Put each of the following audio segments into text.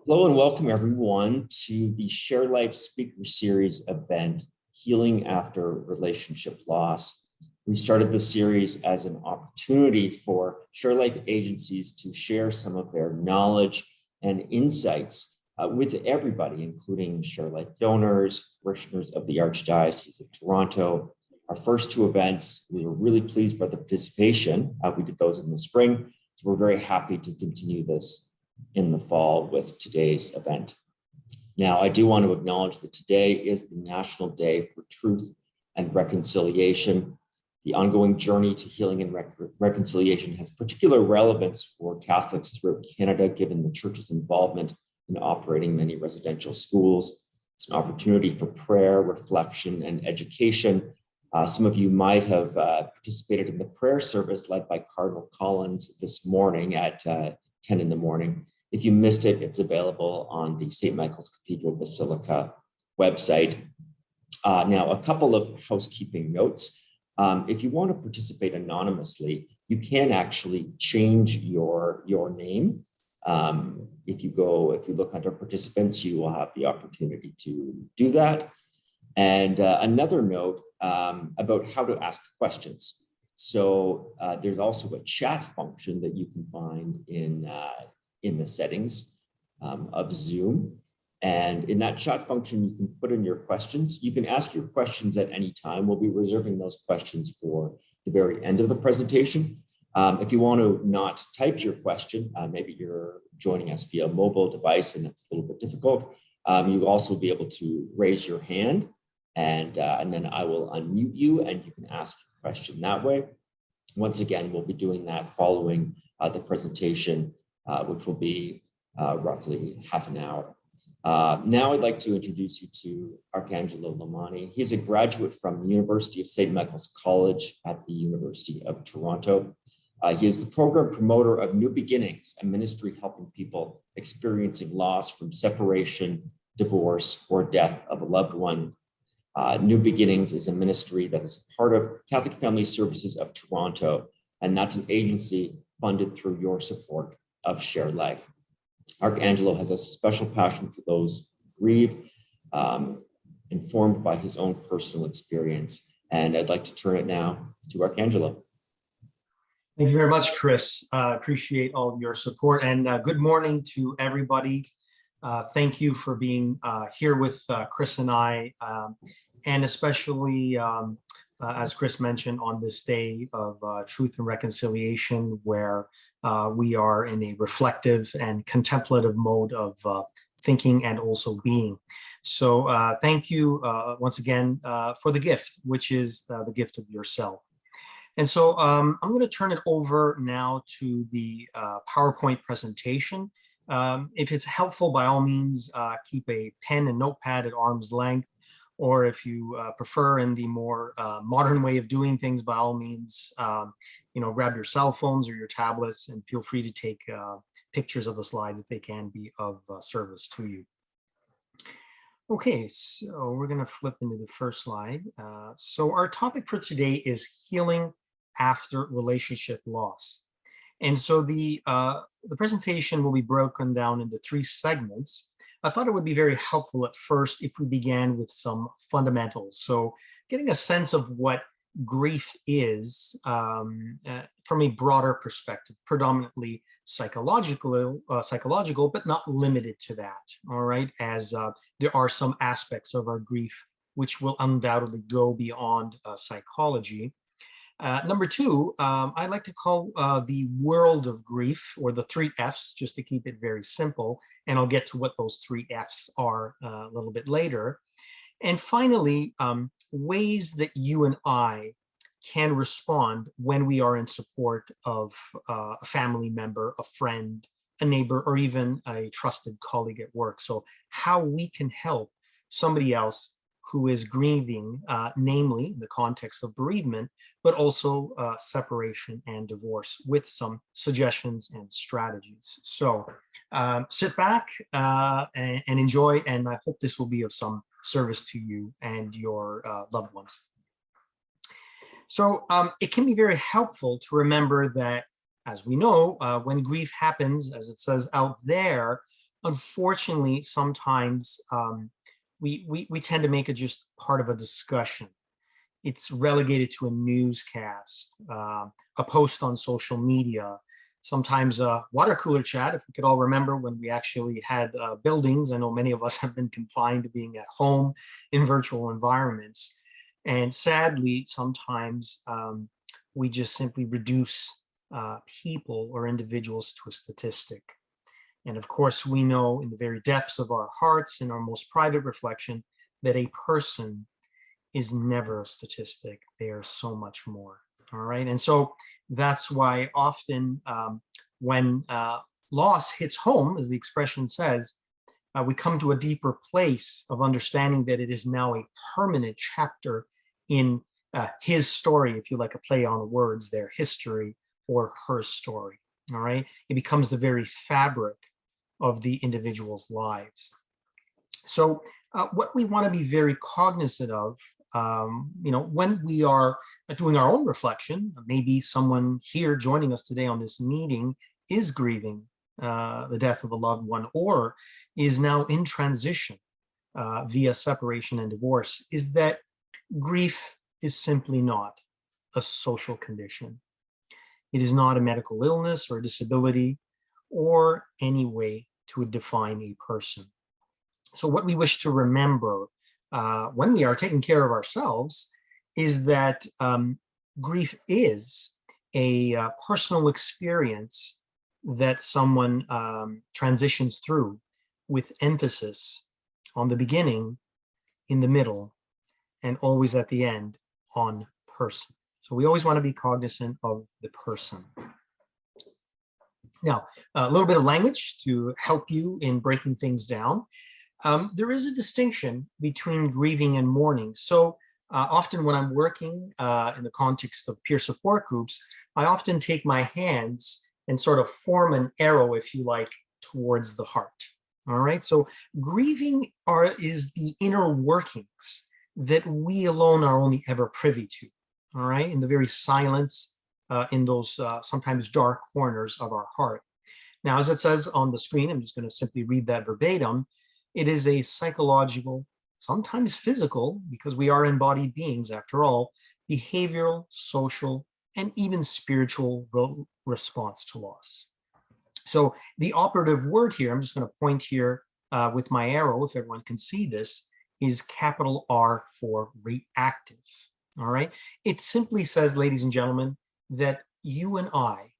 Hello and welcome everyone to the ShareLife Speaker Series event, Healing After Relationship Loss. We started this series as an opportunity for ShareLife agencies to share some of their knowledge and insights with everybody, including ShareLife donors, parishioners of the Archdiocese of Toronto. Our first two events, we were really pleased by the participation. We did those in the spring, so we're very happy to continue this in the fall with today's event. Now, I do want to acknowledge that today is the National Day for Truth and Reconciliation. The ongoing journey to healing and reconciliation has particular relevance for Catholics throughout Canada, given the Church's involvement in operating many residential schools. It's an opportunity for prayer, reflection, and education. Some of you might have participated in the prayer service led by Cardinal Collins this morning at 10 in the morning. If you missed it, it's available on the St. Michael's Cathedral Basilica website. Now, a couple of housekeeping notes. If you want to participate anonymously, you can actually change your name. If you look under participants, you will have the opportunity to do that. And another note about how to ask questions. So there's also a chat function that you can find in the settings of Zoom. And in that chat function, you can put in your questions. You can ask your questions at any time. We'll be reserving those questions for the very end of the presentation. If you want to not type your question, maybe you're joining us via a mobile device and it's a little bit difficult, you'll also be able to raise your hand and then I will unmute you and you can ask your question that way. Once again, we'll be doing that following the presentation, which will be roughly half an hour. Now I'd like to introduce you to Arcangelo Limanni. He's a graduate from the University of St. Michael's College at the University of Toronto. He is the program promoter of New Beginnings, a ministry helping people experiencing loss from separation, divorce, or death of a loved one. New Beginnings is a ministry that is a part of Catholic Family Services of Toronto, and that's an agency funded through your support of ShareLife. Arcangelo has a special passion for those who grieve, informed by his own personal experience. And I'd like to turn it now to Arcangelo. Thank you very much, Chris. Appreciate all of your support and good morning to everybody. Thank you for being here with Chris and I, and especially, as Chris mentioned, on this day of truth and reconciliation, where we are in a reflective and contemplative mode of thinking and also being. So thank you once again for the gift, which is the gift of yourself. And so I'm going to turn it over now to the PowerPoint presentation. If it's helpful, by all means, keep a pen and notepad at arm's length, or if you prefer in the more modern way of doing things, by all means, grab your cell phones or your tablets and feel free to take pictures of the slides if they can be of service to you. Okay, so we're going to flip into the first slide. So our topic for today is healing after relationship loss. And so the presentation will be broken down into three segments. I thought it would be very helpful at first if we began with some fundamentals. So getting a sense of what grief is from a broader perspective, predominantly psychological, but not limited to that, all right, as there are some aspects of our grief which will undoubtedly go beyond psychology. Number two, I like to call the world of grief, or the three F's, just to keep it very simple. And I'll get to what those three F's are a little bit later. And finally, ways that you and I can respond when we are in support of a family member, a friend, a neighbor, or even a trusted colleague at work. So how we can help somebody else who is grieving, namely in the context of bereavement, but also separation and divorce, with some suggestions and strategies. So sit back and enjoy, and I hope this will be of some service to you and your loved ones. So it can be very helpful to remember that, as we know, when grief happens, as it says out there, unfortunately, sometimes we tend to make it just part of a discussion. It's relegated to a newscast, a post on social media, sometimes a water cooler chat. If we could all remember when we actually had buildings, I know many of us have been confined to being at home in virtual environments. And sadly, sometimes we just simply reduce people or individuals to a statistic. And of course, we know in the very depths of our hearts, in our most private reflection, that a person is never a statistic. They are so much more. All right. And so that's why often when loss hits home, as the expression says, we come to a deeper place of understanding that it is now a permanent chapter in his story, if you like a play on the words there, history or her story. All right. It becomes the very fabric of the individual's lives. So what we want to be very cognizant of, when we are doing our own reflection, maybe someone here joining us today on this meeting is grieving the death of a loved one, or is now in transition via separation and divorce, is that grief is simply not a social condition. It is not a medical illness or a disability or any way to define a person. So what we wish to remember when we are taking care of ourselves is that grief is a personal experience that someone transitions through with emphasis on the beginning, in the middle, and always at the end on person. So we always want to be cognizant of the person. Now, a little bit of language to help you in breaking things down. There is a distinction between grieving and mourning. So often when I'm working in the context of peer support groups, I often take my hands and sort of form an arrow, if you like, towards the heart. All right. So grieving is the inner workings that we alone are only ever privy to. All right. In the very silence, in those sometimes dark corners of our heart. Now, as it says on the screen, I'm just going to simply read that verbatim. It is a psychological, sometimes physical, because we are embodied beings after all, behavioral, social, and even spiritual response to loss. So the operative word here, I'm just going to point here with my arrow, if everyone can see this, is capital R for reactive. All right. It simply says, ladies and gentlemen, that you and I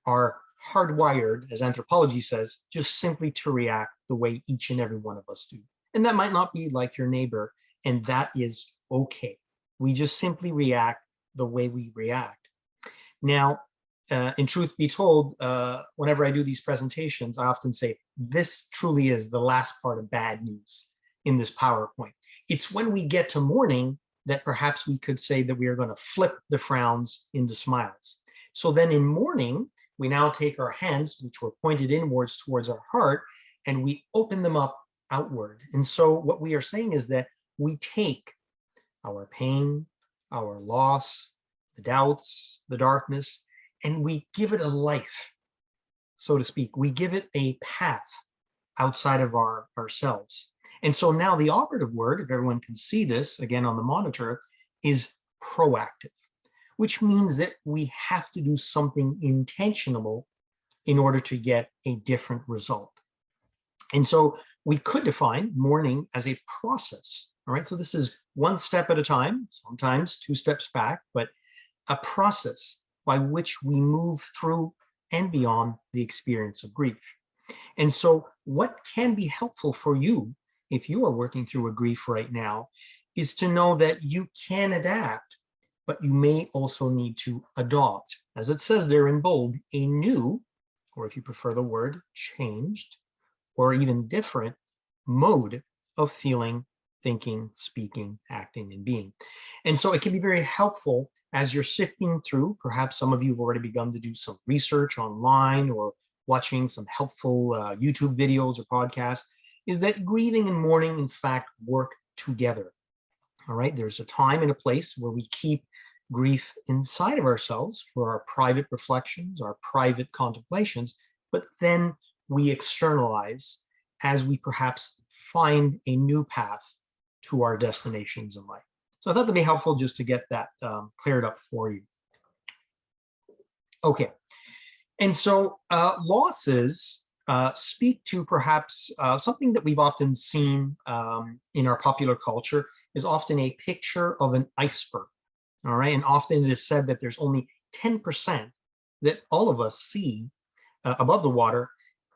are hardwired, as anthropology says, just simply to react the way each and every one of us do. And that might not be like your neighbor, and that is okay. We just simply react the way we react. Now, in truth be told, whenever I do these presentations, I often say, this truly is the last part of bad news in this PowerPoint. It's when we get to mourning that perhaps we could say that we are going to flip the frowns into smiles. So then in mourning, we now take our hands, which were pointed inwards towards our heart, and we open them up outward. And so what we are saying is that we take our pain, our loss, the doubts, the darkness, and we give it a life, so to speak. We give it a path outside of ourselves. And so now the operative word, if everyone can see this again on the monitor, is proactive, which means that we have to do something intentional in order to get a different result. And so we could define mourning as a process. All right, so this is one step at a time, sometimes two steps back, but a process by which we move through and beyond the experience of grief. And so what can be helpful for you if you are working through a grief right now is to know that you can adapt, but you may also need to adopt, as it says there in bold, a new, or if you prefer the word, changed, or even different mode of feeling, thinking, speaking, acting, and being. And so it can be very helpful as you're sifting through. Perhaps some of you have already begun to do some research online or watching some helpful YouTube videos or podcasts, is that grieving and mourning, in fact, work together. All right, there's a time and a place where we keep grief inside of ourselves for our private reflections, our private contemplations, but then we externalize as we perhaps find a new path to our destinations in life. So I thought that'd be helpful just to get that cleared up for you. Okay, and so losses speak to perhaps something that we've often seen in our popular culture is often a picture of an iceberg, all right? And often it is said that there's only 10% that all of us see above the water,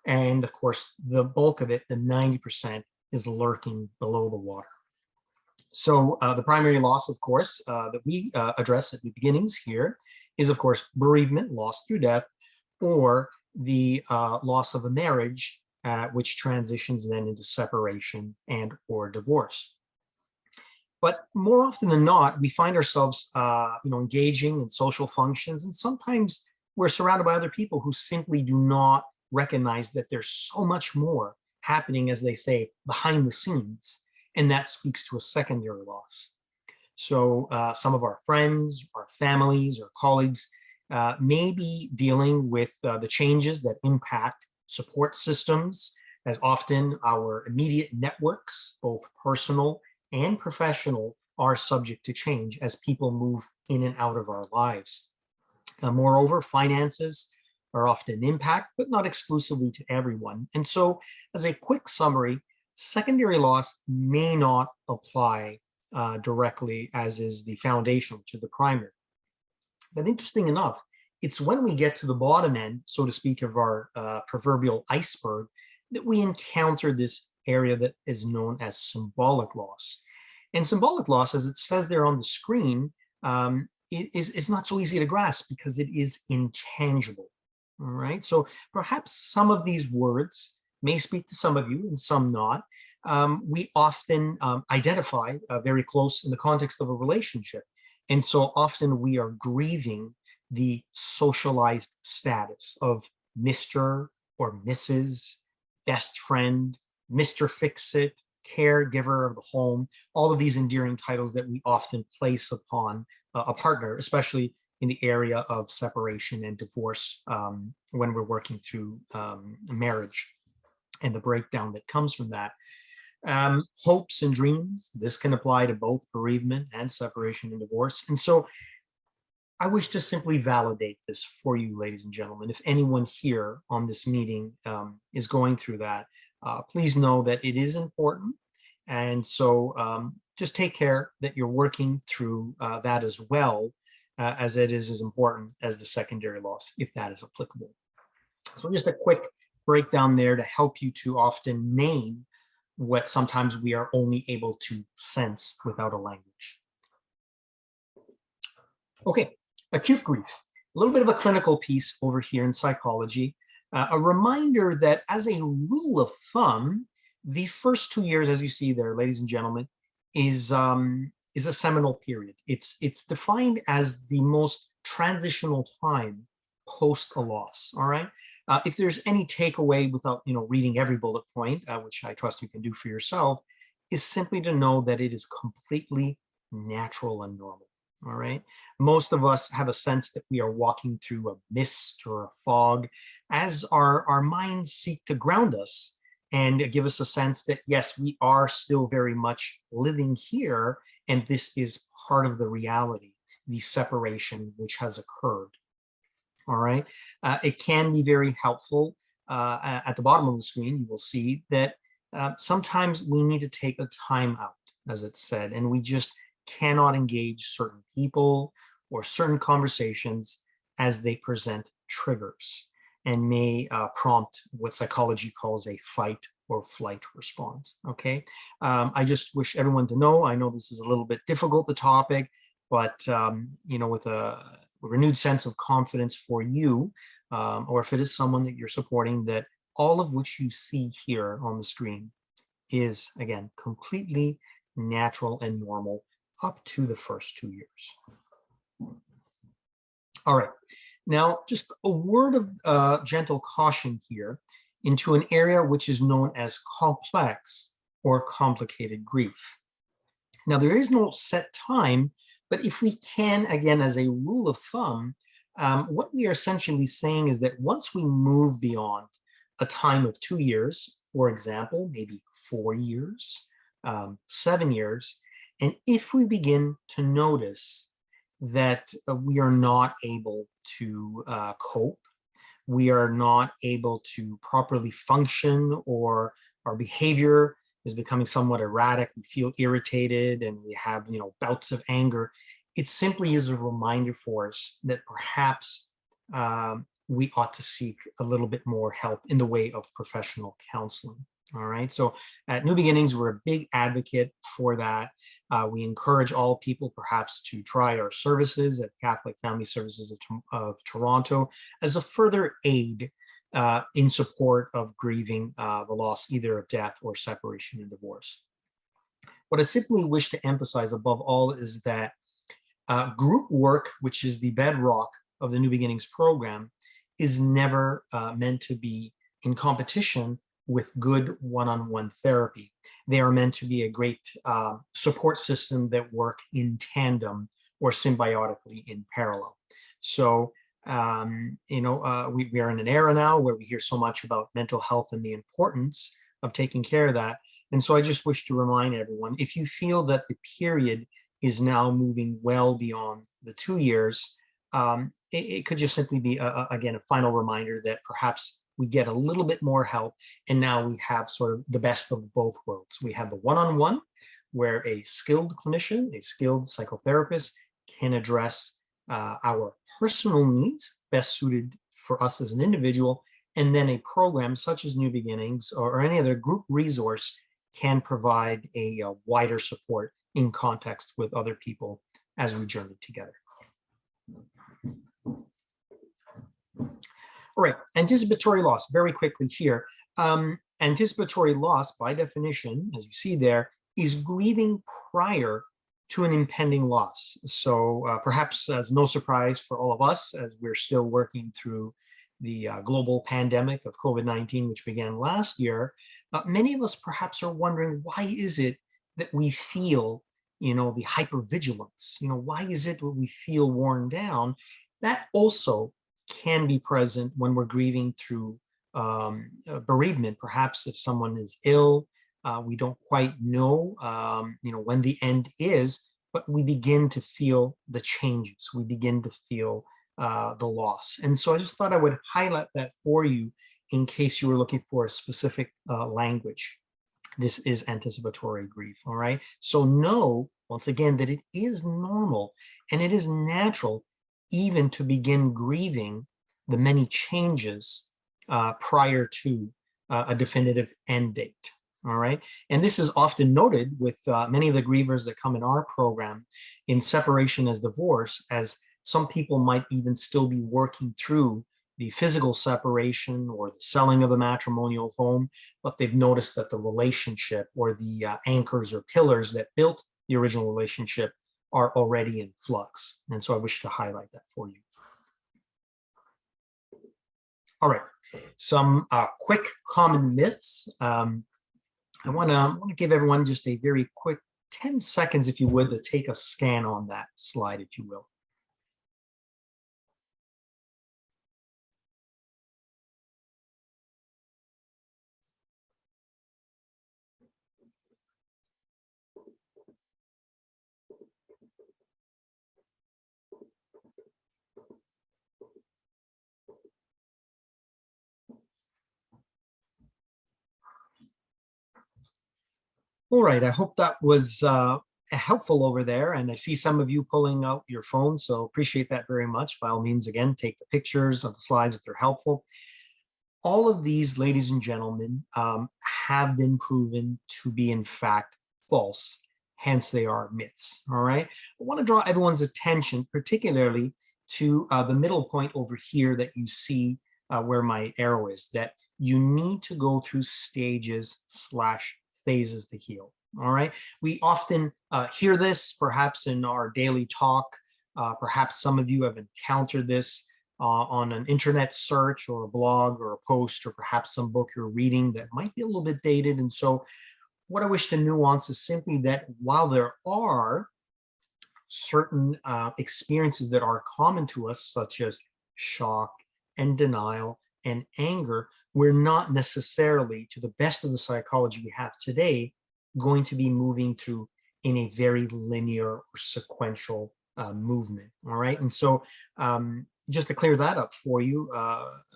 and of course, the bulk of it, the 90%, is lurking below the water. So the primary loss, of course, that we address at the beginnings here is, of course, bereavement, loss through death, or the loss of a marriage, which transitions then into separation and or divorce. But more often than not, we find ourselves, engaging in social functions, and sometimes we're surrounded by other people who simply do not recognize that there's so much more happening, as they say, behind the scenes, and that speaks to a secondary loss. So some of our friends, our families, or colleagues may be dealing with the changes that impact support systems, as often our immediate networks, both personal and professional, are subject to change as people move in and out of our lives. Moreover, finances are often an impact, but not exclusively to everyone. And so, as a quick summary, secondary loss may not apply directly, as is the foundation, which is the primary. But interesting enough, it's when we get to the bottom end, so to speak, of our proverbial iceberg, that we encounter this area that is known as symbolic loss. And symbolic loss, as it says there on the screen, is not so easy to grasp because it is intangible. All right, so perhaps some of these words may speak to some of you and some not. We often identify very close in the context of a relationship. And so often we are grieving the socialized status of Mr. or Mrs., best friend, Mr. Fix-It, caregiver of the home, all of these endearing titles that we often place upon a partner, especially in the area of separation and divorce when we're working through marriage and the breakdown that comes from that. Hopes and dreams, this can apply to both bereavement and separation and divorce. And so I wish to simply validate this for you, ladies and gentlemen. If anyone here on this meeting is going through that, please know that it is important. And so just take care that you're working through that as well, as it is as important as the secondary loss, if that is applicable. So just a quick breakdown there to help you to often name what sometimes we are only able to sense without a language. Okay, acute grief, a little bit of a clinical piece over here in psychology. A reminder that as a rule of thumb, the first 2 years, as you see there, ladies and gentlemen, is a seminal period. It's defined as the most transitional time post a loss. All right. If there's any takeaway without reading every bullet point, which I trust you can do for yourself, is simply to know that it is completely natural and normal. All right. Most of us have a sense that we are walking through a mist or a fog as our minds seek to ground us and give us a sense that, yes, we are still very much living here, and this is part of the reality, the separation which has occurred. All right. It can be very helpful. At the bottom of the screen, you will see that sometimes we need to take a time out, as it's said, and we just cannot engage certain people or certain conversations as they present triggers and may prompt what psychology calls a fight or flight response. Okay. I just wish everyone to know, I know this is a little bit difficult, the topic, but with a renewed sense of confidence for you, or if it is someone that you're supporting, that all of which you see here on the screen is, again, completely natural and normal up to the first 2 years. All right, now just a word of gentle caution here into an area which is known as complex or complicated grief. Now, there is no set time, but if we can, again, as a rule of thumb, what we are essentially saying is that once we move beyond a time of 2 years for example, maybe 4 years, 7 years. And if we begin to notice that we are not able to cope, we are not able to properly function, or our behavior is becoming somewhat erratic, we feel irritated, and we have, bouts of anger, it simply is a reminder for us that perhaps we ought to seek a little bit more help in the way of professional counseling. All right. So at New Beginnings, we're a big advocate for that. We encourage all people perhaps to try our services at Catholic Family Services of Toronto as a further aid in support of grieving the loss either of death or separation and divorce. What I simply wish to emphasize above all is that group work, which is the bedrock of the New Beginnings program, is never meant to be in competition with good one-on-one therapy. They are meant to be a great support system that work in tandem or symbiotically in parallel. So, we are in an era now where we hear so much about mental health and the importance of taking care of that. And so I just wish to remind everyone, if you feel that the period is now moving well beyond the 2 years, it could just simply be, again, a final reminder that perhaps we get a little bit more help, and now we have sort of the best of both worlds. We have the one-on-one, where a skilled clinician, a skilled psychotherapist can address our personal needs best suited for us as an individual, and then a program such as New Beginnings or any other group resource can provide a wider support in context with other people as we journey together. All right, anticipatory loss, very quickly here. Anticipatory loss, by definition, as you see there, is grieving prior to an impending loss. So perhaps as no surprise for all of us, as we're still working through the global pandemic of COVID-19, which began last year, many of us perhaps are wondering, why is it that we feel, the hypervigilance? Why is it that we feel worn down? That also can be present when we're grieving through bereavement. Perhaps if someone is ill, we don't quite know, when the end is, but we begin to feel the changes. We begin to feel the loss. And so I just thought I would highlight that for you in case you were looking for a specific language. This is anticipatory grief, all right? So know, once again, that it is normal and it is natural even to begin grieving the many changes prior to a definitive end date, all right? And this is often noted with many of the grievers that come in our program in separation as divorce, as some people might even still be working through the physical separation or the selling of a matrimonial home, but they've noticed that the relationship or the anchors or pillars that built the original relationship are already in flux. And so I wish to highlight that for you. All right, some quick common myths. I want to give everyone just a very quick 10 seconds, if you would, to take a scan on that slide, if you will. All right, I hope that was helpful over there. And I see some of you pulling out your phones, so appreciate that very much. By all means, again, take the pictures of the slides if they're helpful. All of these, ladies and gentlemen, have been proven to be, in fact, false. Hence, they are myths, all right? I want to draw everyone's attention, particularly to the middle point over here that you see where my arrow is, that you need to go through stages / phases to heal, all right? We often hear this perhaps in our daily talk. Perhaps some of you have encountered this on an internet search or a blog or a post, or perhaps some book you're reading that might be a little bit dated. And so what I wish to nuance is simply that while there are certain experiences that are common to us, such as shock and denial and anger, we're not necessarily, to the best of the psychology we have today, going to be moving through in a very linear or sequential movement. All right. And so just to clear that up for you,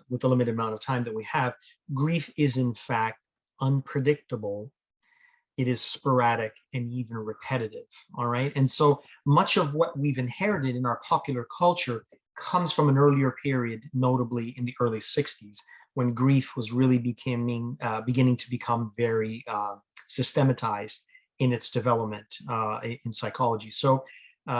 with the limited amount of time that we have, grief is in fact unpredictable. It is sporadic and even repetitive. All right. And so much of what we've inherited in our popular culture comes from an earlier period, notably in the early 60s, when grief was really beginning to become very systematized in its development in psychology. So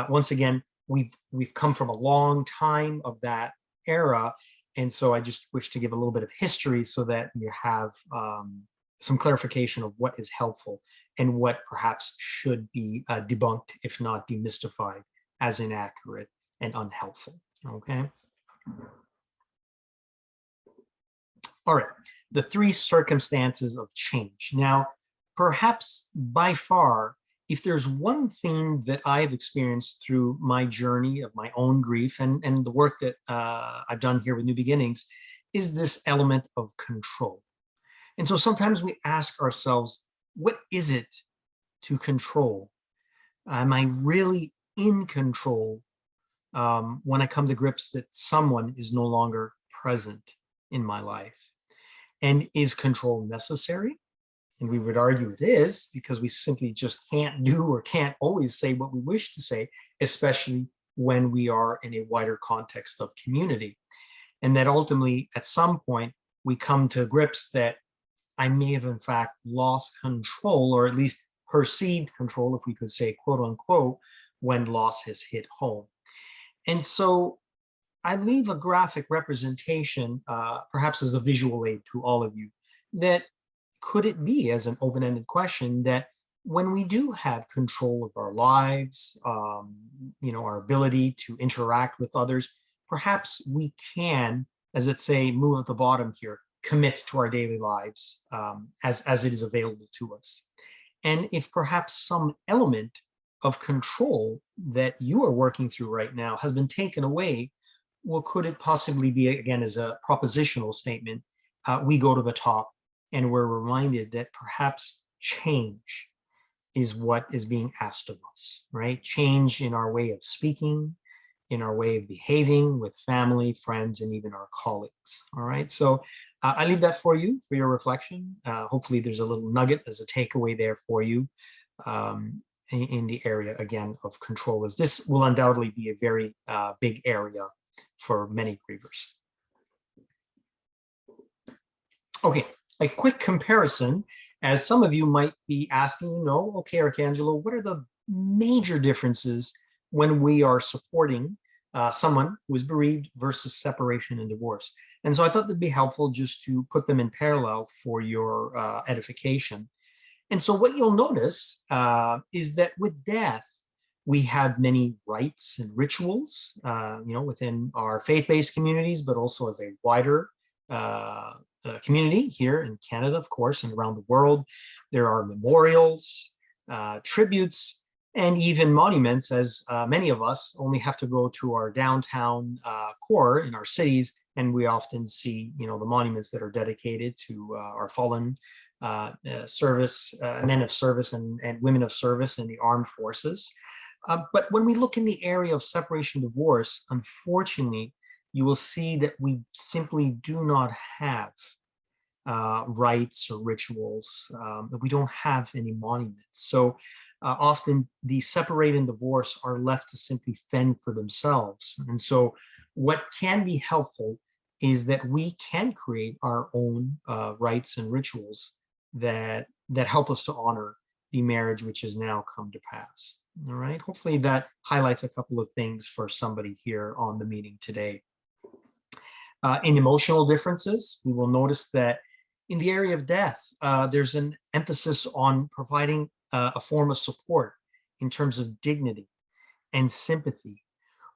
once again, we've come from a long time of that era. And so I just wish to give a little bit of history so that you have some clarification of what is helpful and what perhaps should be debunked, if not demystified, as inaccurate and unhelpful. Okay. All right. The three circumstances of change. Now, perhaps by far, if there's one theme that I've experienced through my journey of my own grief and the work that I've done here with New Beginnings, is this element of control. And so sometimes we ask ourselves, what is it to control? Am I really in control when I come to grips that someone is no longer present in my life? And is control necessary? And we would argue it is, because we simply just can't do or can't always say what we wish to say, especially when we are in a wider context of community. And that ultimately, at some point, we come to grips that I may have in fact lost control, or at least perceived control, if we could say, quote unquote, when loss has hit home. And so I leave a graphic representation, perhaps as a visual aid to all of you, that could it be, as an open-ended question, that when we do have control of our lives, our ability to interact with others, perhaps we can, as it say, move at the bottom here, commit to our daily lives as it is available to us. And if perhaps some element of control that you are working through right now has been taken away, well, could it possibly be, again, as a propositional statement, we go to the top and we're reminded that perhaps change is what is being asked of us, right? Change in our way of speaking, in our way of behaving with family, friends, and even our colleagues, all right? So I leave that for you, for your reflection. Hopefully there's a little nugget as a takeaway there for you in the area, again, of control, as this will undoubtedly be a very big area for many grievers. Okay, a quick comparison, as some of you might be asking, okay, Arcangelo, what are the major differences when we are supporting someone who is bereaved versus separation and divorce? And so I thought that'd be helpful just to put them in parallel for your edification. And so what you'll notice is that with death, we have many rites and rituals, within our faith-based communities, but also as a wider community here in Canada, of course, and around the world. There are memorials, tributes, and even monuments, as many of us only have to go to our downtown core in our cities, and we often see, the monuments that are dedicated to our fallen service, men of service and women of service in the armed forces. But when we look in the area of separation divorce, unfortunately, you will see that we simply do not have rites or rituals, that we don't have any monuments. So often the separate and divorce are left to simply fend for themselves. And so what can be helpful is that we can create our own rites and rituals that help us to honor the marriage which has now come to pass. All right, hopefully that highlights a couple of things for somebody here on the meeting today. In emotional differences, we will notice that in the area of death, there's an emphasis on providing a form of support in terms of dignity and sympathy,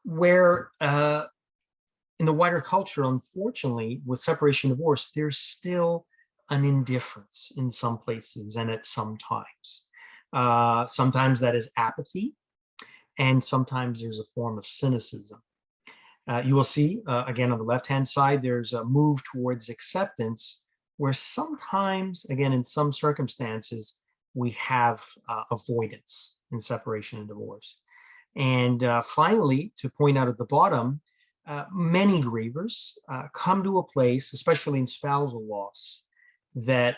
where in the wider culture, unfortunately, with separation divorce, there's still an indifference in some places and at some times. Sometimes that is apathy, and sometimes there's a form of cynicism. You will see, again, on the left-hand side, there's a move towards acceptance where sometimes, again, in some circumstances, we have avoidance in separation and divorce. And finally, to point out at the bottom, many grievers come to a place, especially in spousal loss, that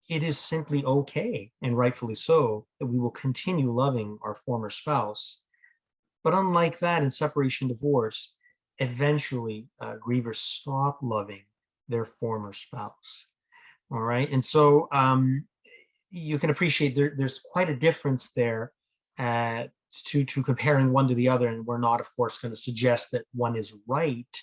it is simply okay, and rightfully so, that we will continue loving our former spouse. But unlike that, in separation divorce, eventually grievers stop loving their former spouse. All right. And so you can appreciate there's quite a difference there to comparing one to the other. And we're not, of course, going to suggest that one is right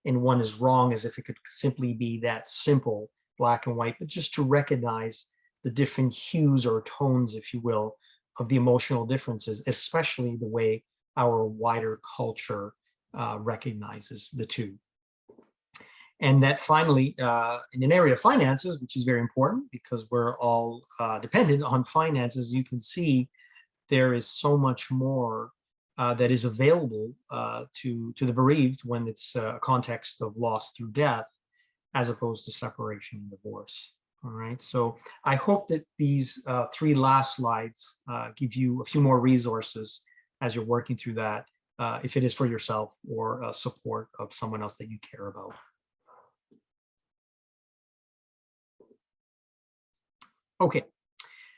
and one is wrong, as if it could simply be that simple, black and white, but just to recognize the different hues or tones, if you will, of the emotional differences, especially the way our wider culture recognizes the two. And that finally, in an area of finances, which is very important because we're all dependent on finances, you can see there is so much more that is available to the bereaved when it's a context of loss through death, as opposed to separation and divorce. All right, so I hope that these three last slides give you a few more resources as you're working through that, if it is for yourself or support of someone else that you care about. Okay,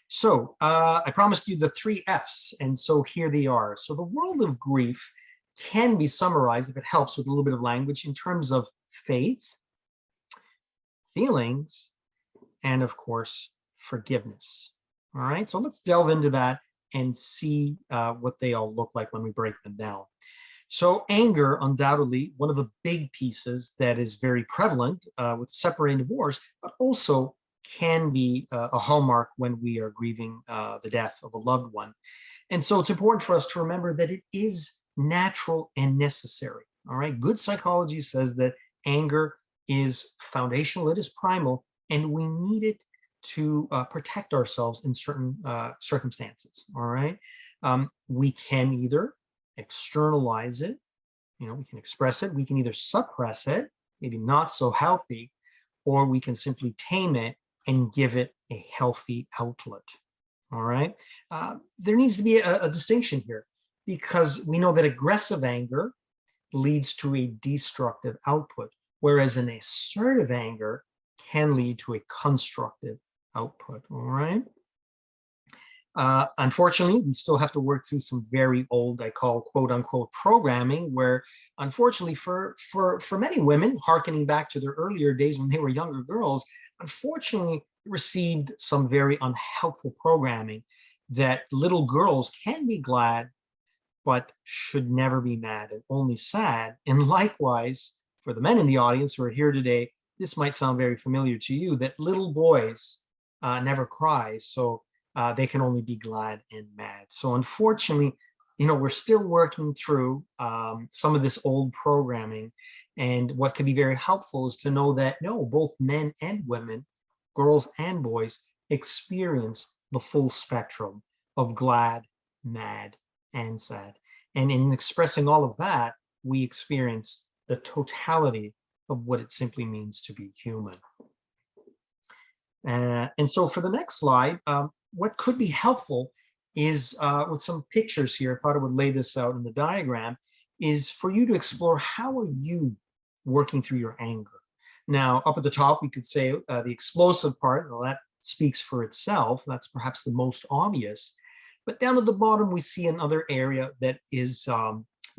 so I promised you the 3 F's, and so here they are. So the world of grief can be summarized, if it helps with a little bit of language, in terms of faith, feelings, and of course, forgiveness. All right, so let's delve into that and see what they all look like when we break them down. So anger, undoubtedly, one of the big pieces that is very prevalent with separating divorce, but also can be a hallmark when we are grieving the death of a loved one. And so it's important for us to remember that it is natural and necessary. All right, good psychology says that anger is foundational, it is primal, and we need it to protect ourselves in certain circumstances. All right, we can either externalize it, we can express it, we can either suppress it, maybe not so healthy, or we can simply tame it and give it a healthy outlet. All right, there needs to be a distinction here, because we know that aggressive anger leads to a destructive output, whereas an assertive anger can lead to a constructive output. All right. Unfortunately, we still have to work through some very old, I call quote unquote programming, where unfortunately for many women, hearkening back to their earlier days when they were younger girls, unfortunately received some very unhelpful programming that little girls can be glad, but should never be mad and only sad. And likewise, for the men in the audience who are here today, this might sound very familiar to you, that little boys never cry, so they can only be glad and mad. So unfortunately, we're still working through some of this old programming. And what can be very helpful is to know that, no, both men and women, girls and boys, experience the full spectrum of glad, mad, and sad. And in expressing all of that, we experience the totality of what it simply means to be human. And so for the next slide, what could be helpful is with some pictures here, I thought I would lay this out in the diagram, is for you to explore how are you working through your anger. Now, up at the top, we could say the explosive part, well, that speaks for itself. That's perhaps the most obvious. But down at the bottom, we see another area that is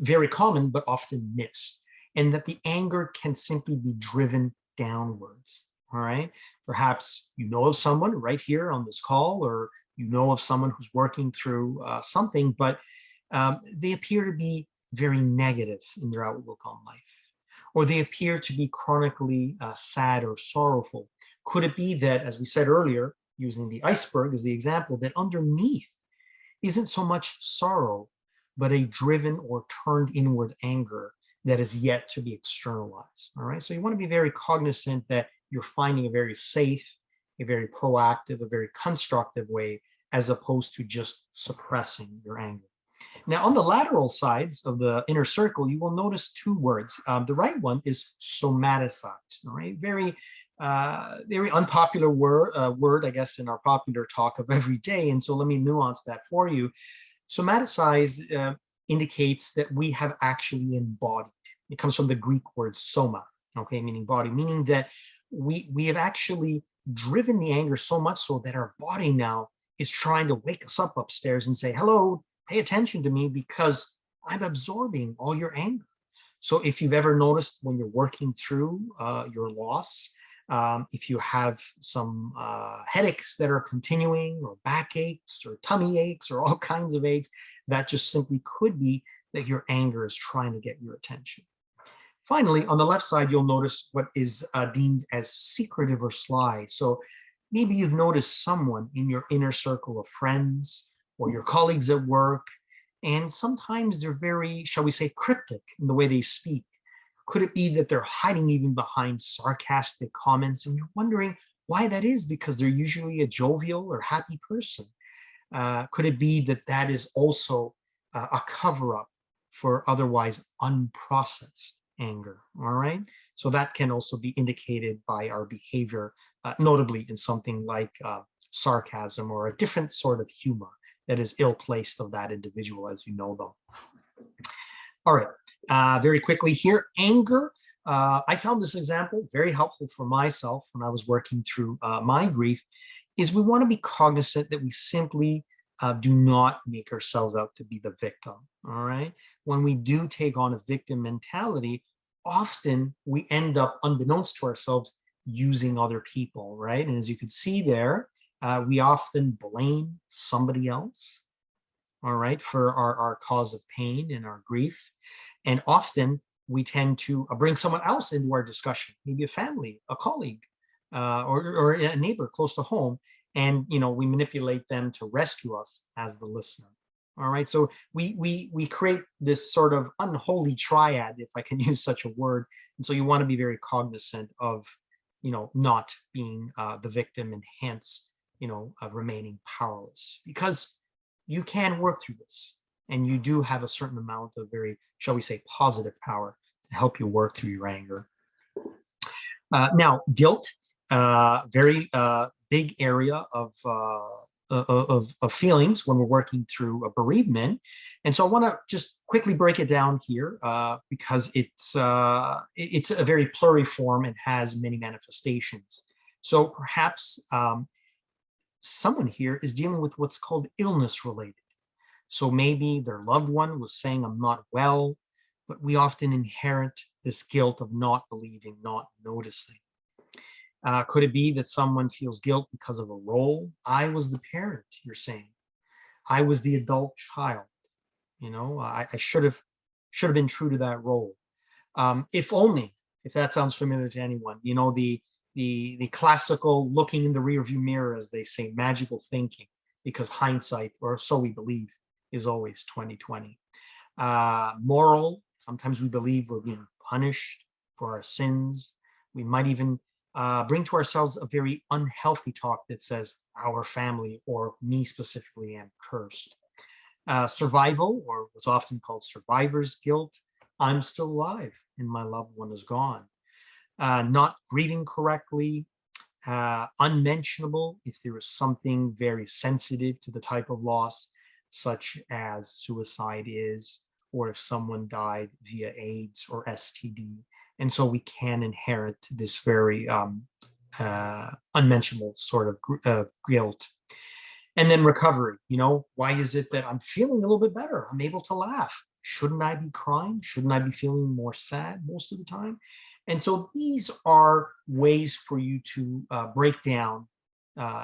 very common, but often missed, and that the anger can simply be driven downwards. All right. Perhaps you know of someone right here on this call, or you know of someone who's working through something, but they appear to be very negative in their outlook on life, or they appear to be chronically sad or sorrowful. Could it be that, as we said earlier, using the iceberg as the example, that underneath isn't so much sorrow, but a driven or turned inward anger that is yet to be externalized? All right. So you want to be very cognizant that you're finding a very safe, a very proactive, a very constructive way, as opposed to just suppressing your anger. Now, on the lateral sides of the inner circle, you will notice 2 words. The right one is somaticized, all right? Very very unpopular word, I guess, in our popular talk of every day. And so let me nuance that for you. Somaticize indicates that we have actually embodied. It comes from the Greek word soma, okay, meaning body, meaning that we have actually driven the anger so much so that our body now is trying to wake us up upstairs and say, hello, pay attention to me because I'm absorbing all your anger. So if you've ever noticed when you're working through your loss, if you have some headaches that are continuing, or backaches, or tummy aches, or all kinds of aches, that just simply could be that your anger is trying to get your attention. Finally, on the left side, you'll notice what is deemed as secretive or sly. So maybe you've noticed someone in your inner circle of friends or your colleagues at work, and sometimes they're very, shall we say, cryptic in the way they speak. Could it be that they're hiding even behind sarcastic comments and you're wondering why that is, because they're usually a jovial or happy person? Could it be that that is also a cover-up for otherwise unprocessed anger? All right. So that can also be indicated by our behavior, notably in something like sarcasm or a different sort of humor that is ill-placed of that individual as you know them. All right, very quickly here, anger. I found this example very helpful for myself when I was working through my grief, is we want to be cognizant that we simply do not make ourselves out to be the victim, all right? When we do take on a victim mentality, often we end up, unbeknownst to ourselves, using other people, right? And as you can see there, we often blame somebody else, all right, for our cause of pain and our grief. And often we tend to bring someone else into our discussion, maybe a family, a colleague, or a neighbor close to home. And, you know, we manipulate them to rescue us as the listener. All right, so we create this sort of unholy triad, if I can use such a word. And so you want to be very cognizant of, you know, not being the victim and hence, you know, remaining powerless, because you can work through this and you do have a certain amount of very, shall we say, positive power to help you work through your anger. Now, guilt, very big area of feelings when we're working through a bereavement. And so I want to just quickly break it down here because it's a very pluriform and has many manifestations. So perhaps someone here is dealing with what's called illness related. So maybe their loved one was saying, I'm not well, but we often inherit this guilt of not believing, not noticing. Could it be that someone feels guilt because of a role? I was the parent, you're saying. I was the adult child. You know, I should have been true to that role. If only, if that sounds familiar to anyone, you know, the classical looking in the rearview mirror, as they say, magical thinking, because hindsight, or so we believe, is always 20/20. Moral, sometimes we believe we're being punished for our sins. We might even bring to ourselves a very unhealthy talk that says our family or me specifically am cursed. Survival, or what's often called survivor's guilt. I'm still alive and my loved one is gone. Not grieving correctly, unmentionable if there is something very sensitive to the type of loss, such as suicide is, or if someone died via AIDS or STD. And so we can inherit this very unmentionable sort of guilt. And then recovery, you know, why is it that I'm feeling a little bit better? I'm able to laugh. Shouldn't I be crying? Shouldn't I be feeling more sad most of the time? And so these are ways for you to break down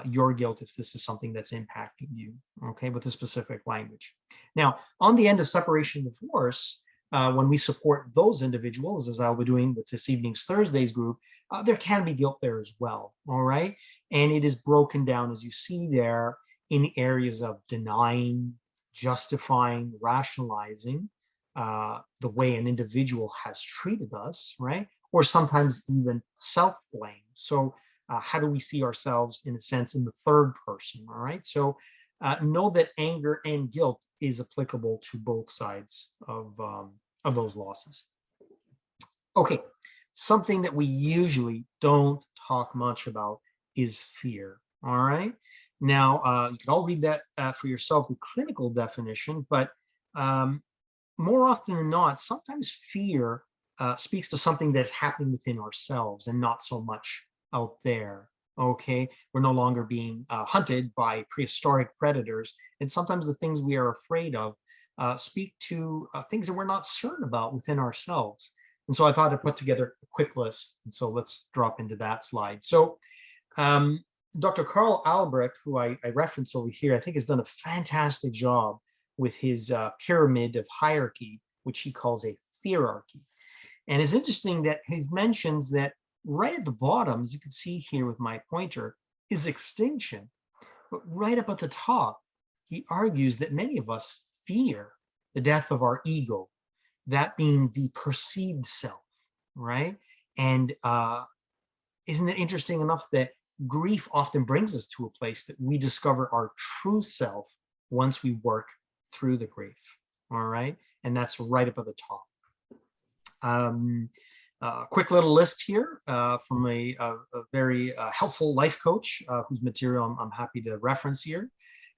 your guilt if this is something that's impacting you, okay, with a specific language. Now, on the end of separation and divorce, when we support those individuals, as I'll be doing with this evening's Thursdays group, there can be guilt there as well, all right? And it is broken down, as you see there, in areas of denying, justifying, rationalizing the way an individual has treated us, right? Or sometimes even self-blame. So how do we see ourselves, in a sense, in the third person, all right? So know that anger and guilt is applicable to both sides of those losses. Okay, Something that we usually don't talk much about is fear. All right. Now, you can all read that for yourself, the clinical definition, but um, more often than not, sometimes fear speaks to something that's happening within ourselves and not so much out there. Okay, we're no longer being hunted by prehistoric predators, and sometimes the things we are afraid of speak to things that we're not certain about within ourselves. And so I thought I'd put together a quick list. And so let's drop into that slide. So um, Dr. Karl Albrecht, who I reference over here, I think has done a fantastic job with his pyramid of hierarchy, which he calls a Feararchy. And it's interesting that he mentions that right at the bottom, as you can see here with my pointer, is extinction. But right up at the top, he argues that many of us fear the death of our ego, that being the perceived self, right? And isn't it interesting enough that grief often brings us to a place that we discover our true self once we work through the grief, all right? And that's right up at the top. Quick little list here from a very helpful life coach whose material I'm happy to reference here.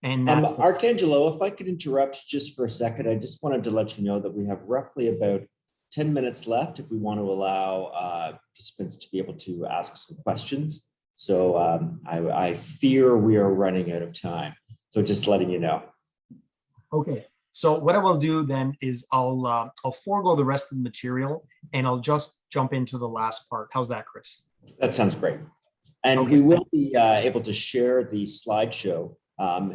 And that's Arcangelo, if I could interrupt just for a second, I just wanted to let you know that we have roughly about 10 minutes left if we want to allow participants to be able to ask some questions. So I fear we are running out of time. So just letting you know. Okay. So what I will do then is I'll forego the rest of the material and I'll just jump into the last part. How's that, Chris? That sounds great. And okay. We will be able to share the slideshow.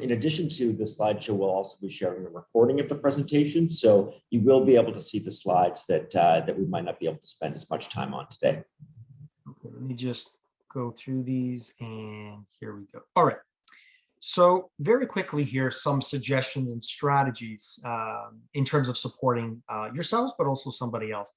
In addition to the slideshow, we'll also be sharing a recording of the presentation. So you will be able to see the slides that we might not be able to spend as much time on today. Okay, let me just go through these and here we go. All right. So very quickly here, some suggestions and strategies in terms of supporting yourselves, but also somebody else.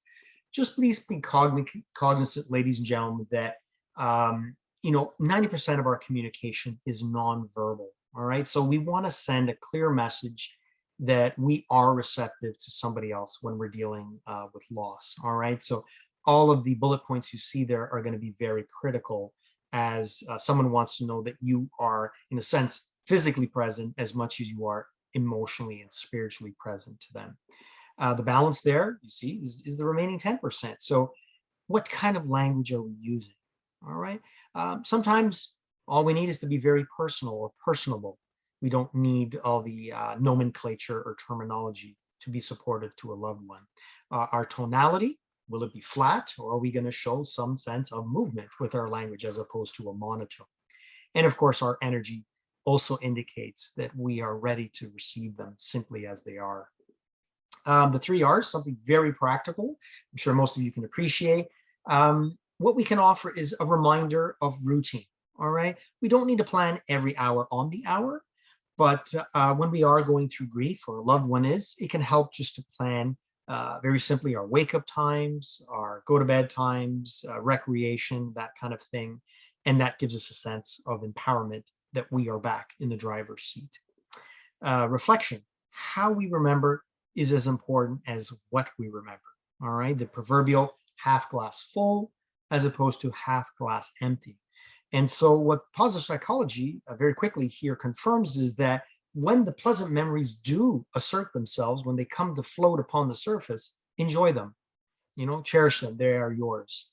Just please be cognizant, ladies and gentlemen, that 90% of our communication is nonverbal. All right. So we want to send a clear message that we are receptive to somebody else when we're dealing with loss. All right. So all of the bullet points you see there are going to be very critical as someone wants to know that you are, in a sense, physically present as much as you are emotionally and spiritually present to them. The balance there, you see, is the remaining 10%. So what kind of language are we using? All right. Sometimes all we need is to be very personal or personable. We don't need all the nomenclature or terminology to be supportive to a loved one. Our tonality, will it be flat, or are we going to show some sense of movement with our language as opposed to a monotone? And of course, our energy also indicates that we are ready to receive them simply as they are. The 3 R's, something very practical. I'm sure most of you can appreciate. What we can offer is a reminder of routine. All right. We don't need to plan every hour on the hour, but when we are going through grief or a loved one is, it can help just to plan very simply our wake up times, our go to bed times, recreation, that kind of thing. And that gives us a sense of empowerment that we are back in the driver's seat. Reflection, how we remember is as important as what we remember. All right. The proverbial half glass full as opposed to half glass empty. And so what positive psychology very quickly here confirms is that when the pleasant memories do assert themselves, when they come to float upon the surface, enjoy them, cherish them, they are yours.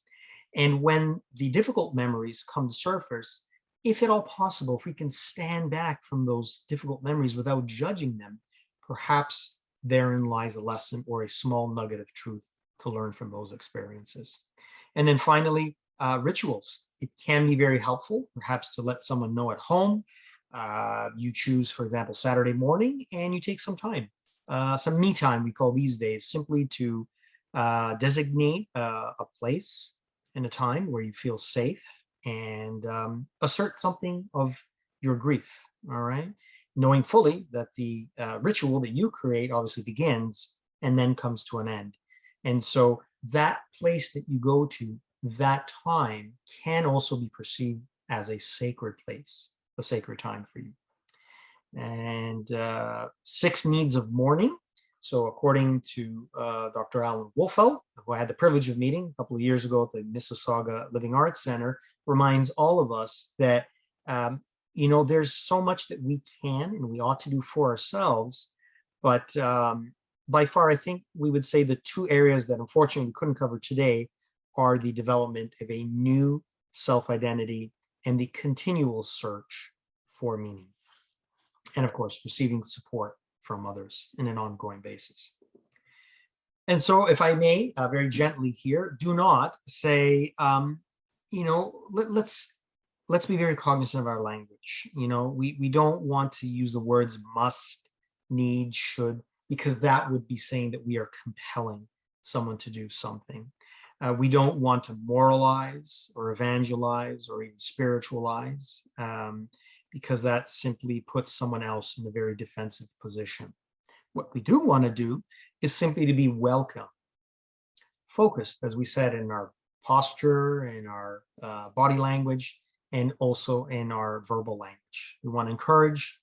And when the difficult memories come to surface, if at all possible, if we can stand back from those difficult memories without judging them, perhaps therein lies a lesson or a small nugget of truth to learn from those experiences. And then finally, rituals. It can be very helpful, perhaps to let someone know at home. You choose, for example, Saturday morning, and you take some time, some me time, we call these days, simply to designate a place and a time where you feel safe and assert something of your grief, all right? Knowing fully that the ritual that you create obviously begins and then comes to an end. And so that place that you go to, that time can also be perceived as a sacred place, a sacred time for you. And 6 needs of mourning. So according to Dr. Alan Wolfelt, who I had the privilege of meeting a couple of years ago at the Mississauga Living Arts Center, reminds all of us that, there's so much that we can and we ought to do for ourselves. But by far, I think we would say the two areas that unfortunately we couldn't cover today are the development of a new self-identity and the continual search for meaning. And of course, receiving support from others in an ongoing basis. And so if I may, very gently here, do not say, let's be very cognizant of our language. We don't want to use the words must, need, should, because that would be saying that we are compelling someone to do something. We don't want to moralize or evangelize or even spiritualize, because that simply puts someone else in a very defensive position. What we do want to do is simply to be welcome, focused, as we said, in our posture, in our body language, and also in our verbal language. We want to encourage,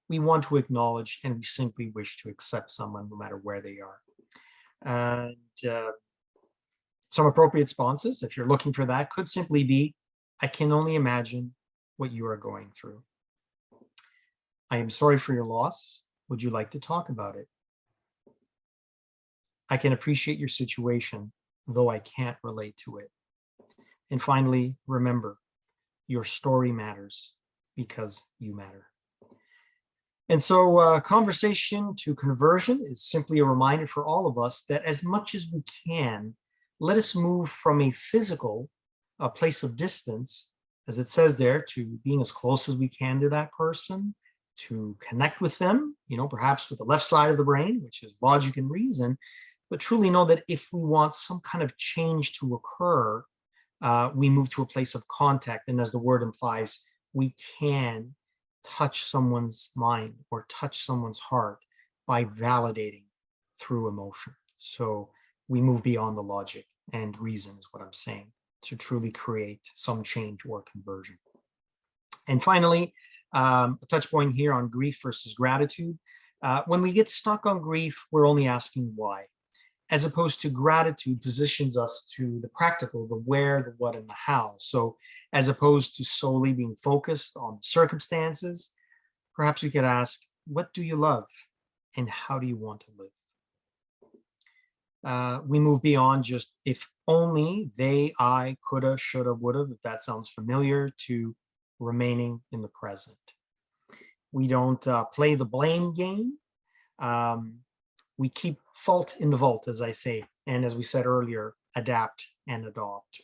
we want to acknowledge, and we simply wish to accept someone no matter where they are. And some appropriate responses, if you're looking for that, could simply be, I can only imagine what you are going through. I am sorry for your loss. Would you like to talk about it? I can appreciate your situation, though I can't relate to it. And finally, remember, your story matters because you matter. And so conversation to conversion is simply a reminder for all of us that as much as we can, let us move from a physical place of distance, as it says there, to being as close as we can to that person, to connect with them, perhaps with the left side of the brain, which is logic and reason, but truly know that if we want some kind of change to occur, we move to a place of contact. And as the word implies, we can touch someone's mind or touch someone's heart by validating through emotion. So we move beyond the logic and reason is what I'm saying, to truly create some change or conversion. And finally, a touch point here on grief versus gratitude. When we get stuck on grief, we're only asking why, as opposed to gratitude positions us to the practical, the where, the what, and the how. So as opposed to solely being focused on circumstances, perhaps we could ask, what do you love and how do you want to live? We move beyond just if only, they, I, coulda, shoulda, woulda, if that sounds familiar, to remaining in the present. We don't play the blame game. We keep fault in the vault, as I say, and as we said earlier, adapt and adopt.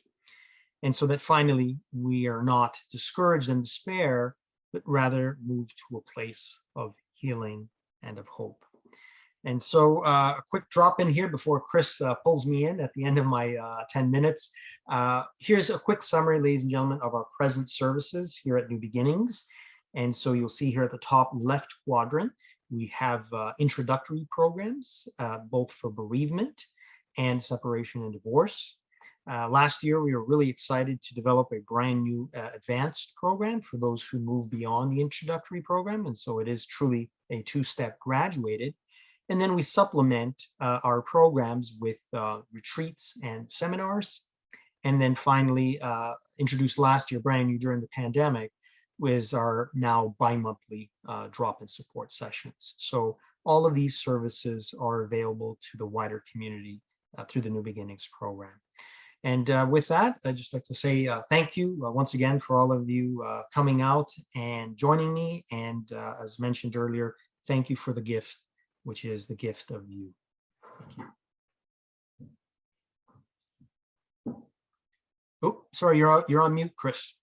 And so that finally we are not discouraged and despair, but rather move to a place of healing and of hope. And so a quick drop in here before Chris pulls me in at the end of my 10 minutes. Here's a quick summary, ladies and gentlemen, of our present services here at New Beginnings. And so you'll see here at the top left quadrant, we have introductory programs, both for bereavement and separation and divorce. Last year, we were really excited to develop a brand new advanced program for those who move beyond the introductory program. And so it is truly a two-step graduated. And then we supplement our programs with retreats and seminars. And then finally, introduced last year, brand new during the pandemic, was our now bi-monthly drop-in support sessions. So all of these services are available to the wider community through the New Beginnings program. And with that, I'd just like to say thank you once again for all of you coming out and joining me. And as mentioned earlier, thank you for the gift, which is the gift of you. Thank you. Oh, sorry, you're on mute, Chris.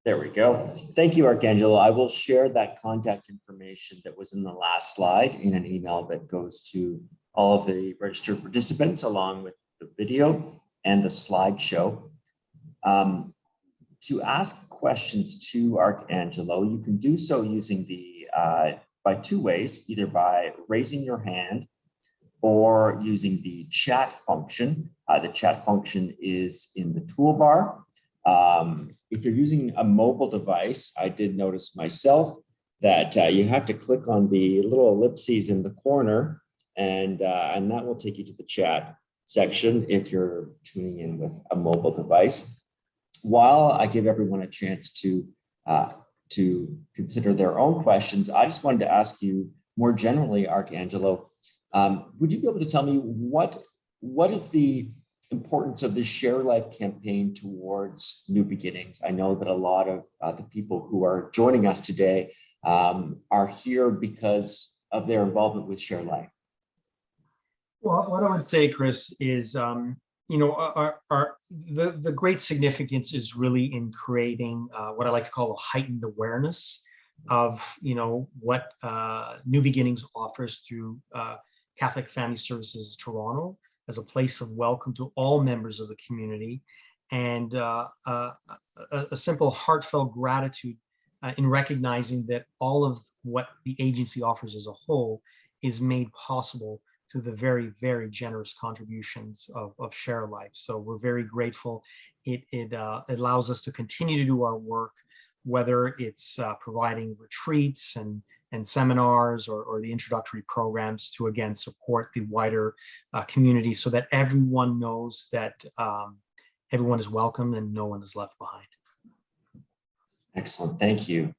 There we go. Thank you, Arcangelo. I will share that contact information that was in the last slide in an email that goes to all of the registered participants, along with the video and the slideshow. To ask questions to Arcangelo, you can do so using the by two ways, either by raising your hand or using the chat function. The chat function is in the toolbar. If you're using a mobile device, I did notice myself that you have to click on the little ellipses in the corner, and that will take you to the chat section if you're tuning in with a mobile device. While I give everyone a chance to consider their own questions, I just wanted to ask you more generally, Arcangelo, would you be able to tell me what is the importance of the ShareLife campaign towards new beginnings? I know that a lot of the people who are joining us today are here because of their involvement with ShareLife. Well, what I would say, Chris, is the great significance is really in creating what I like to call a heightened awareness of what New Beginnings offers through Catholic Family Services Toronto as a place of welcome to all members of the community, and a simple heartfelt gratitude in recognizing that all of what the agency offers as a whole is made possible through the very, very generous contributions of ShareLife. So we're very grateful. It allows us to continue to do our work, whether it's providing retreats and seminars or the introductory programs to, again, support the wider community so that everyone knows that everyone is welcome and no one is left behind. Excellent, thank you.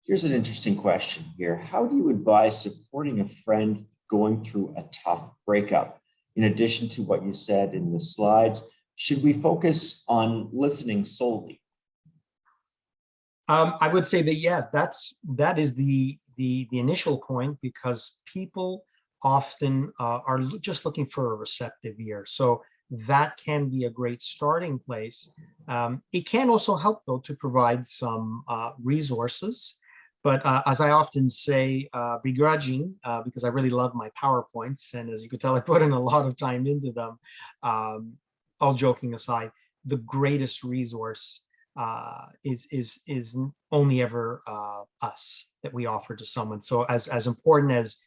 Here's an interesting question here. How do you advise supporting a friend going through a tough breakup? In addition to what you said in the slides, should we focus on listening solely? I would say that, yeah, that is the initial point, because people often are just looking for a receptive ear. So that can be a great starting place. It can also help, though, to provide some resources. But as I often say, begrudging, because I really love my PowerPoints, and as you could tell, I put in a lot of time into them. All joking aside, the greatest resource is only ever us that we offer to someone. So as important as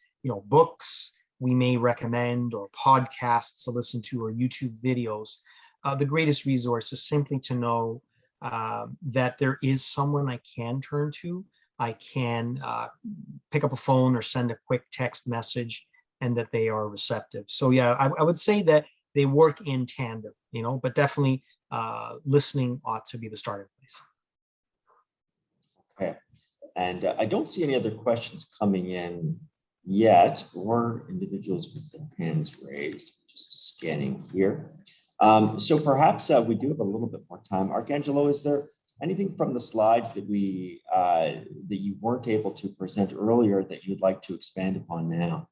books we may recommend, or podcasts to listen to, or YouTube videos, the greatest resource is simply to know that there is someone I can turn to. I can pick up a phone or send a quick text message, and that they are receptive. So yeah, I would say that they work in tandem, but definitely listening ought to be the starting place. Okay, and I don't see any other questions coming in yet, or individuals with their hands raised. Just scanning here. So perhaps we do have a little bit more time. Arcangelo, is there anything from the slides that that you weren't able to present earlier that you'd like to expand upon now?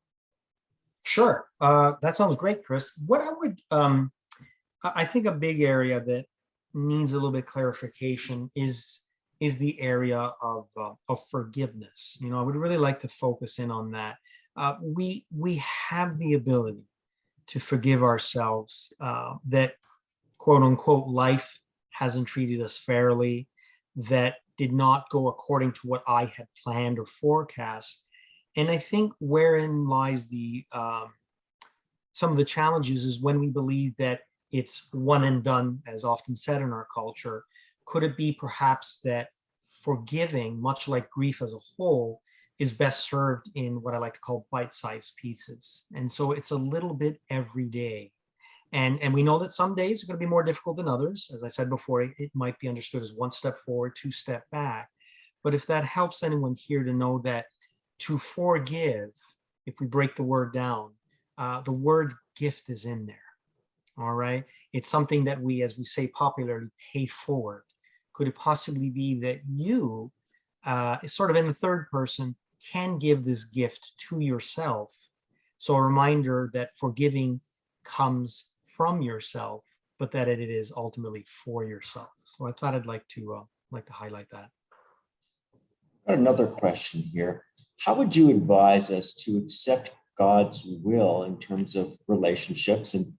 Sure, that sounds great, Chris. What I would, I think a big area that needs a little bit clarification is the area of forgiveness. I would really like to focus in on that. We have the ability to forgive ourselves, that quote unquote life hasn't treated us fairly, that did not go according to what I had planned or forecast. And I think wherein lies the some of the challenges is when we believe that it's one and done, as often said in our culture. Could it be perhaps that forgiving, much like grief as a whole, is best served in what I like to call bite-sized pieces? And so it's a little bit every day. And we know that some days are going to be more difficult than others. As I said before, it might be understood as one step forward, two step back. But if that helps anyone here to know that to forgive, if we break the word down, the word gift is in there. All right. It's something that we, as we say popularly, pay forward. Could it possibly be that you, sort of in the third person, can give this gift to yourself? So a reminder that forgiving comes from yourself, but that it is ultimately for yourself. So I thought I'd like to highlight that. Another question here. How would you advise us to accept God's will in terms of relationships, and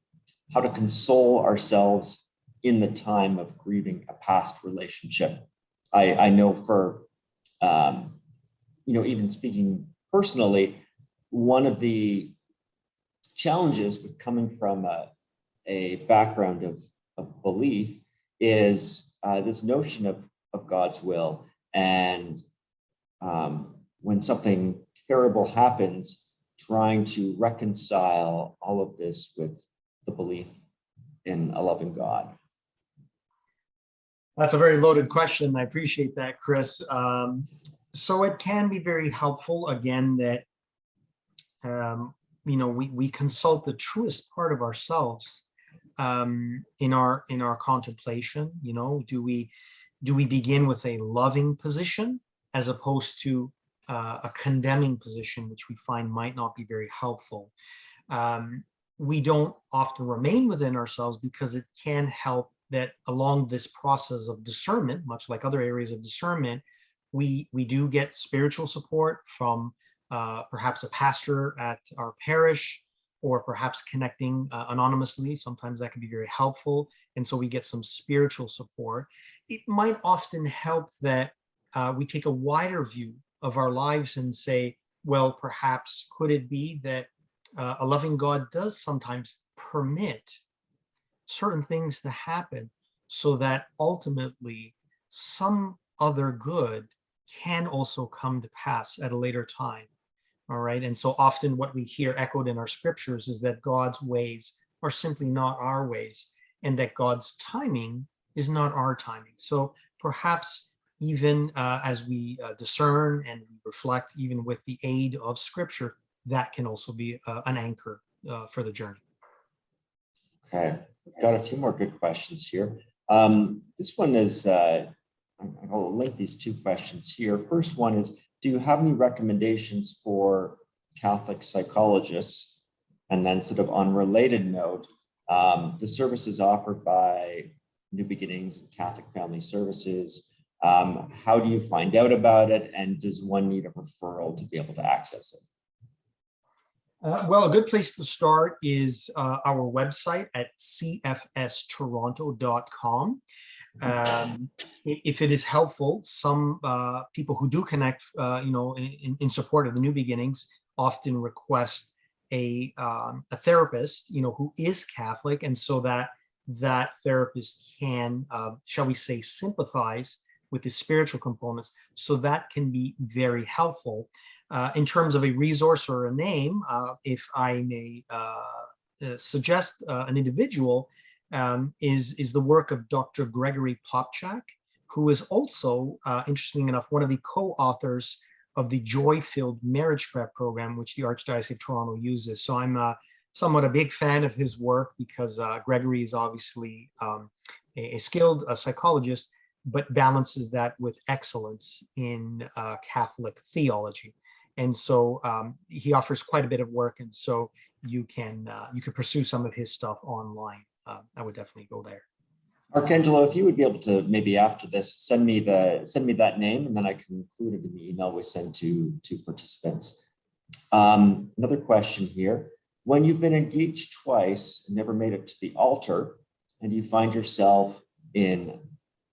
how to console ourselves in the time of grieving a past relationship? I know for, even speaking personally, one of the challenges with coming from a background of belief is this notion of God's will. And when something terrible happens, trying to reconcile all of this with the belief in a loving God. That's a very loaded question. I appreciate that, Chris. So it can be very helpful, again, that we consult the truest part of ourselves in our contemplation. Do we begin with a loving position as opposed to a condemning position, which we find might not be very helpful? We don't often remain within ourselves because it can help that along this process of discernment, much like other areas of discernment, we do get spiritual support from perhaps a pastor at our parish, or perhaps connecting anonymously. Sometimes that can be very helpful. And so we get some spiritual support. It might often help that we take a wider view of our lives and say, well, perhaps could it be that a loving God does sometimes permit certain things to happen so that ultimately some other good can also come to pass at a later time. All right. And so often what we hear echoed in our scriptures is that God's ways are simply not our ways, and that God's timing is not our timing. So perhaps even as we discern and we reflect, even with the aid of scripture, that can also be an anchor for the journey. Okay, got a few more good questions here. This one is, I'll link these two questions here. First one is, do you have any recommendations for Catholic psychologists? And then sort of on a related note, the services offered by New Beginnings and Catholic Family Services, how do you find out about it? And does one need a referral to be able to access it? Well, a good place to start is our website at cfstoronto.com. If it is helpful, some people who do connect, in support of the New Beginnings, often request a therapist, who is Catholic, and so that therapist can, shall we say, sympathize with the spiritual components. So that can be very helpful. In terms of a resource or a name, if I may suggest an individual, is the work of Dr. Gregory Popchak, who is also, interestingly enough, one of the co-authors of the Joy-Filled Marriage Prep program, which the Archdiocese of Toronto uses. So I'm somewhat a big fan of his work, because Gregory is obviously a skilled psychologist, but balances that with excellence in Catholic theology. And so he offers quite a bit of work, and so you can pursue some of his stuff online. I would definitely go there. Arcangelo, if you would be able to, maybe after this, send me that name, and then I can include it in the email we send to participants. Another question here: when you've been engaged twice and never made it to the altar, and you find yourself in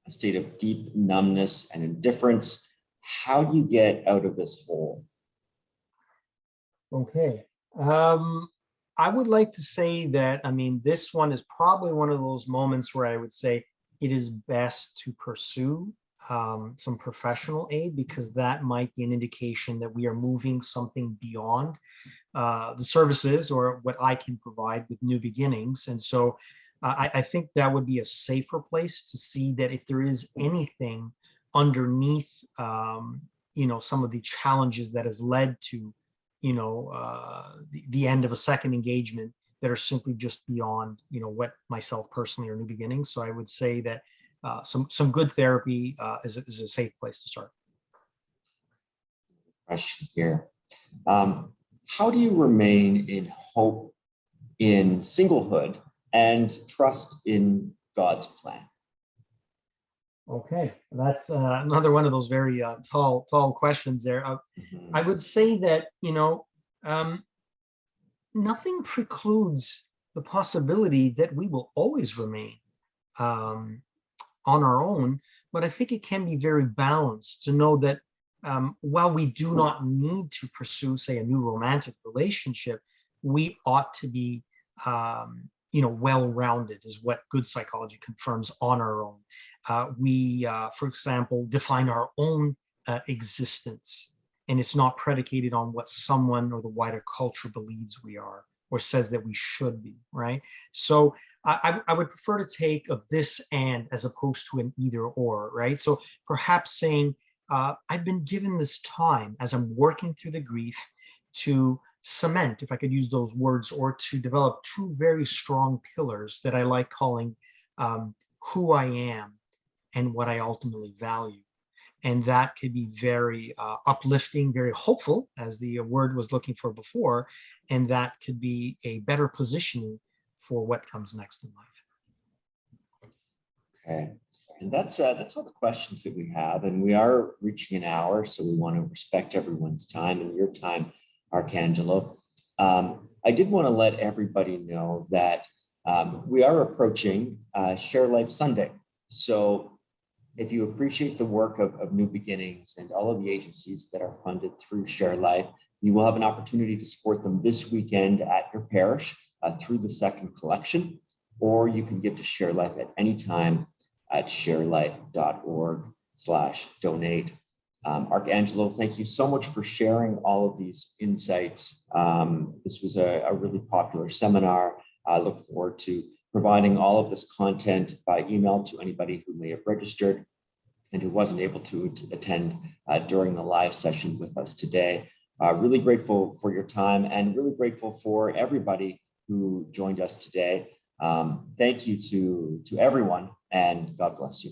a state of deep numbness and indifference, how do you get out of this hole? Okay. I would like to say that, this one is probably one of those moments where I would say it is best to pursue some professional aid, because that might be an indication that we are moving something beyond the services or what I can provide with New Beginnings. And so I think that would be a safer place to see that if there is anything underneath, some of the challenges that has led to the end of a second engagement that are simply just beyond, what myself personally or New Beginnings. So I would say that some good therapy is a safe place to start. Question here. How do you remain in hope in singlehood and trust in God's plan? Okay, that's another one of those very tall questions there. I would say that, nothing precludes the possibility that we will always remain on our own, but I think it can be very balanced to know that while we do not need to pursue, say, a new romantic relationship, we ought to be well-rounded is what good psychology confirms on our own. We, for example, define our own existence, and it's not predicated on what someone or the wider culture believes we are or says that we should be, right? So I would prefer to take of this and as opposed to an either or, right? So perhaps saying, I've been given this time as I'm working through the grief to cement, if I could use those words, or to develop two very strong pillars that I like calling who I am and what I ultimately value. And that could be very uplifting, very hopeful, as the word was looking for before. And that could be a better positioning for what comes next in life. Okay. And that's all the questions that we have. And we are reaching an hour, so we want to respect everyone's time and your time, Arcangelo. I did want to let everybody know that we are approaching ShareLife Sunday. So if you appreciate the work of New Beginnings and all of the agencies that are funded through ShareLife, you will have an opportunity to support them this weekend at your parish through the second collection, or you can give to ShareLife at any time at sharelife.org/donate. Arcangelo, thank you so much for sharing all of these insights. This was a really popular seminar. I look forward to providing all of this content by email to anybody who may have registered and who wasn't able to attend during the live session with us today. Really grateful for your time and really grateful for everybody who joined us today. Thank you to everyone, and God bless you.